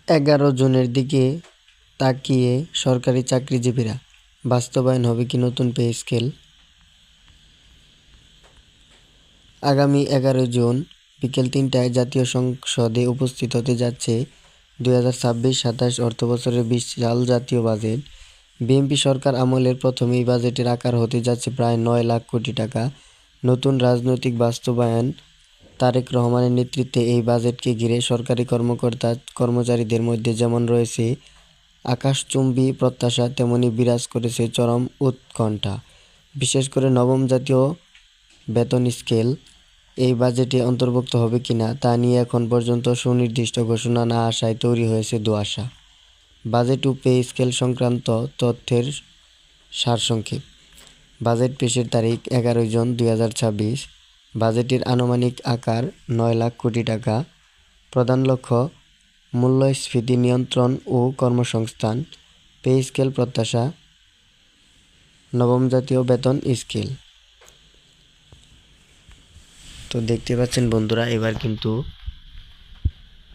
11 জুনের দিকে তাকিয়ে সরকারি চাকরিজীবীরা, বাস্তবায়ন হবে কি নতুন পে স্কেল? আগামী 11 জুন বিকেল 3টায় জাতীয় সংসদে উপস্থিত হতে যাচ্ছে 2026-27 অর্থবছরের বিশাল জাতীয় বাজেট। বিএনপি সরকার আমলের প্রথম এই বাজেটের আকার হতে যাচ্ছে প্রায় 9 লাখ কোটি টাকা। নতুন রাজনৈতিক বাস্তবায়ন। তারেক রহমানের নেতৃত্বে এই বাজেটকে ঘিরে সরকারি কর্মচারীদের মধ্যে যেমন রয়েছে আকাশচুম্বী প্রত্যাশা, তেমনি বিরাজ করেছে চরম উৎকণ্ঠা। বিশেষ করে নবম জাতীয় বেতন স্কেল এই বাজেটে অন্তর্ভুক্ত হবে কিনা তা নিয়ে এখন পর্যন্ত সুনির্দিষ্ট ঘোষণা না আসায় তৈরি হয়েছে ধোঁয়াশা। বাজেট ও পে স্কেল সংক্রান্ত তথ্যের সারসংক্ষেপ। বাজেট পেশের তারিখ 11 জুন 2026। বাজেটের আনুমানিক আকার 9 লাখ কোটি টাকা। প্রধান লক্ষ্য মূল্যস্ফীতি নিয়ন্ত্রণ ও কর্মসংস্থান। পে স্কেল প্রত্যাশা নবম জাতীয় বেতন স্কেল। তো দেখতে পাচ্ছেন বন্ধুরা, এবার কিন্তু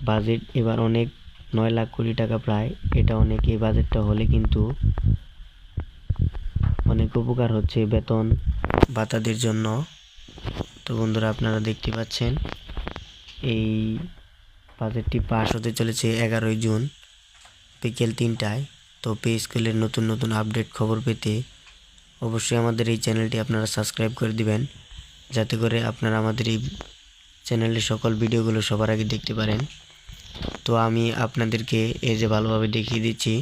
বাজেট এবার অনেক 9 লাখ কোটি টাকা প্রায়, এটা অনেক। এই বাজেটটা হলে কিন্তু অনেক উপকার হচ্ছে বেতন ভাতাদের জন্য। তো বন্ধুরা, আপনারা দেখতে পাচ্ছেন এই বাজেটটি পাস হতে চলেছে 11 জুন বিকেল 3টায়। তো পে স্কেলের নতুন নতুন আপডেট খবর পেতে অবশ্যই আমাদের এই চ্যানেলটি আপনারা সাবস্ক্রাইব করে দিবেন, যাতে করে আপনারা আমাদের এই চ্যানেলের সকল ভিডিওগুলো সবার আগে দেখতে পারেন। তো আমি আপনাদেরকে এই যে ভালোভাবে দেখিয়ে দিচ্ছি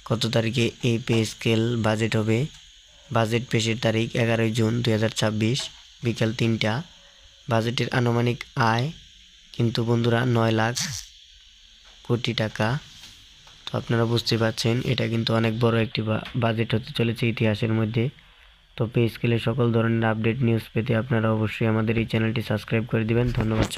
কত তারিখে এই পে স্কেল বাজেট হবে। বাজেট পেশের তারিখ 11 জুন 2026 বিকাল 3টা। বাজেটের আনুমানিক আয় কিন্তু বন্ধুরা 9 লাখ কোটি টাকা। তো আপনারা বুঝতে পারছেন এটা কিন্তু অনেক বড় একটি বাজেট হতে চলেছে ইতিহাসের মধ্যে। তো পে স্কেলের সকল ধরনের আপডেট নিউজ পেতে আপনারা অবশ্যই আমাদের এই চ্যানেলটি সাবস্ক্রাইব করে দিবেন। ধন্যবাদ।